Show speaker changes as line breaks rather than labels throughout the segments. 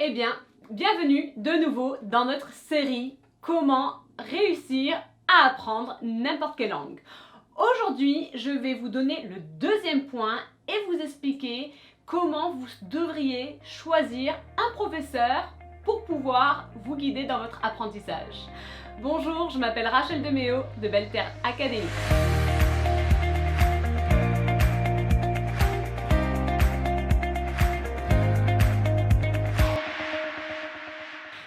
Eh bien, bienvenue de nouveau dans notre série Comment réussir à apprendre n'importe quelle langue. Aujourd'hui, je vais vous donner le deuxième point et vous expliquer comment vous devriez choisir un professeur pour pouvoir vous guider dans votre apprentissage. Bonjour, je m'appelle Rachel Deméo de Belle Terre Academy.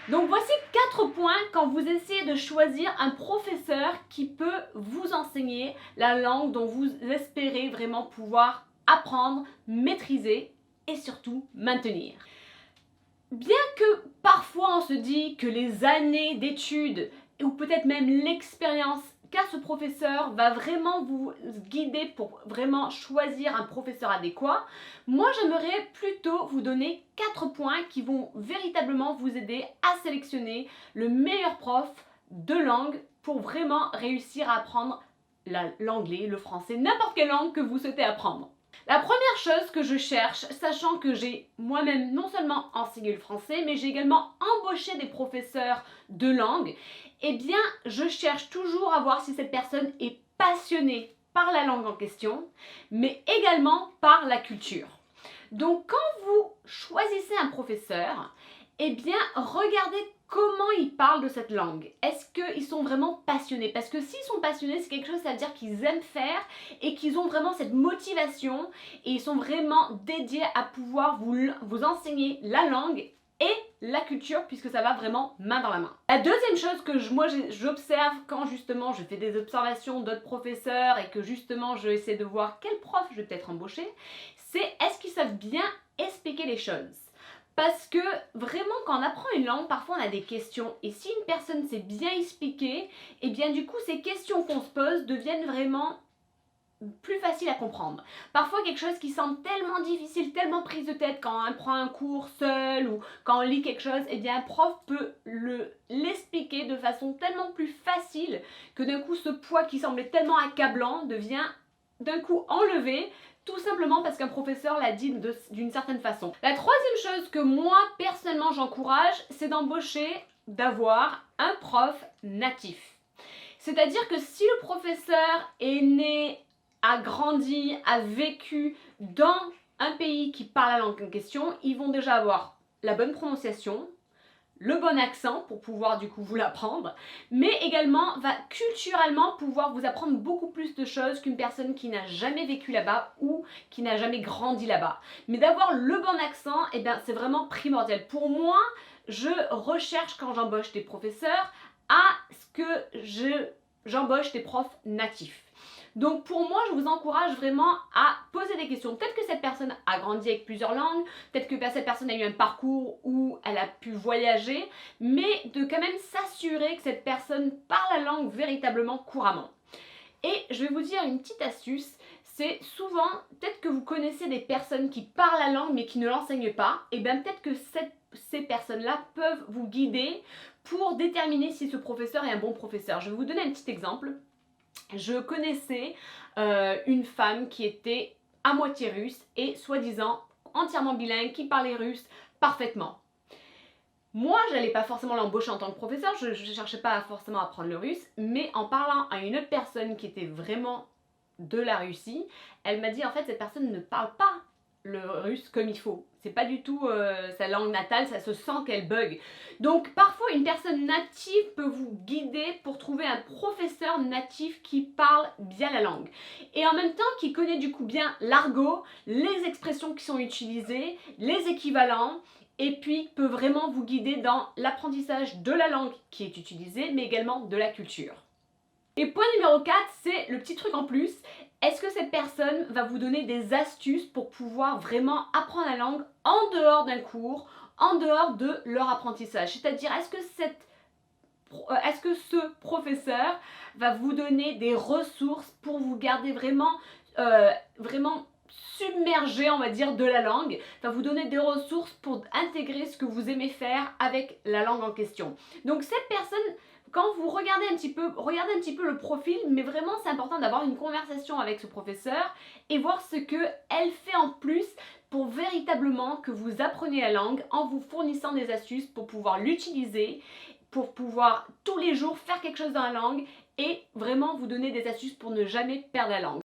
Donc voici 4 points quand vous essayez de choisir un professeur qui peut vous enseigner la langue dont vous espérez vraiment pouvoir apprendre, maîtriser et surtout maintenir. Bien que parfois on se dit que les années d'études ou peut-être même l'expérience qu'a ce professeur va vraiment vous guider pour vraiment choisir un professeur adéquat, moi j'aimerais plutôt vous donner 4 points qui vont véritablement vous aider à sélectionner le meilleur prof de langue pour vraiment réussir à apprendre l'anglais, le français, n'importe quelle langue que vous souhaitez apprendre. La première chose que je cherche, sachant que j'ai moi-même non seulement enseigné le français, mais j'ai également embauché des professeurs de langue, eh bien, je cherche toujours à voir si cette personne est passionnée par la langue en question, mais également par la culture. Donc, quand vous choisissez un professeur, eh bien, regardez comment ils parlent de cette langue. Est-ce qu'ils sont vraiment passionnés? Parce que s'ils sont passionnés, c'est quelque chose, ça veut dire qu'ils aiment faire et qu'ils ont vraiment cette motivation et ils sont vraiment dédiés à pouvoir vous enseigner la langue et la culture, puisque ça va vraiment main dans la main. La deuxième chose que j'observe quand justement je fais des observations d'autres professeurs et que justement je essaie de voir quel prof je vais peut-être embaucher, c'est est-ce qu'ils savent bien expliquer les choses. Parce que vraiment quand on apprend une langue, parfois on a des questions et si une personne sait bien expliquer, et bien du coup ces questions qu'on se pose deviennent vraiment plus faciles à comprendre. Parfois quelque chose qui semble tellement difficile, tellement prise de tête quand on prend un cours seul ou quand on lit quelque chose, et bien un prof peut l'expliquer de façon tellement plus facile que d'un coup ce poids qui semblait tellement accablant devient d'un coup enlevé, tout simplement parce qu'un professeur l'a dit d'une certaine façon. La troisième chose que moi, personnellement, j'encourage, c'est d'avoir un prof natif. C'est-à-dire que si le professeur est né, a grandi, a vécu dans un pays qui parle la langue en question, ils vont déjà avoir la bonne prononciation, le bon accent pour pouvoir du coup vous l'apprendre, mais également va culturellement pouvoir vous apprendre beaucoup plus de choses qu'une personne qui n'a jamais vécu là-bas ou qui n'a jamais grandi là-bas. Mais d'avoir le bon accent, eh bien, c'est vraiment primordial. Pour moi, je recherche quand j'embauche des professeurs à ce que j'embauche des profs natifs. Donc pour moi, je vous encourage vraiment à poser des questions. Peut-être que cette personne a grandi avec plusieurs langues, peut-être que cette personne a eu un parcours où elle a pu voyager, mais de quand même s'assurer que cette personne parle la langue véritablement couramment. Et je vais vous dire une petite astuce, c'est souvent, peut-être que vous connaissez des personnes qui parlent la langue mais qui ne l'enseignent pas, et bien peut-être que ces personnes-là peuvent vous guider pour déterminer si ce professeur est un bon professeur. Je vais vous donner un petit exemple. Je connaissais une femme qui était à moitié russe et soi-disant entièrement bilingue, qui parlait russe parfaitement. Moi, je n'allais pas forcément l'embaucher en tant que professeur, je ne cherchais pas forcément à apprendre le russe, mais en parlant à une autre personne qui était vraiment de la Russie, elle m'a dit en fait cette personne ne parle pas le russe comme il faut. C'est pas du tout sa langue natale, ça se sent qu'elle bug. Donc parfois une personne native peut vous guider pour trouver un professeur natif qui parle bien la langue. Et en même temps qui connaît du coup bien l'argot, les expressions qui sont utilisées, les équivalents, et puis peut vraiment vous guider dans l'apprentissage de la langue qui est utilisée, mais également de la culture. Et point numéro 4, c'est le petit truc en plus. Est-ce que cette personne va vous donner des astuces pour pouvoir vraiment apprendre la langue en dehors d'un cours, en dehors de leur apprentissage? C'est-à-dire, est-ce que ce professeur va vous donner des ressources pour vous garder vraiment submergé, on va dire, de la langue, va vous donner des ressources pour intégrer ce que vous aimez faire avec la langue en question. Donc cette personne, quand vous regardez un petit peu le profil, mais vraiment c'est important d'avoir une conversation avec ce professeur et voir ce qu'elle fait en plus pour véritablement que vous appreniez la langue en vous fournissant des astuces pour pouvoir l'utiliser, pour pouvoir tous les jours faire quelque chose dans la langue et vraiment vous donner des astuces pour ne jamais perdre la langue.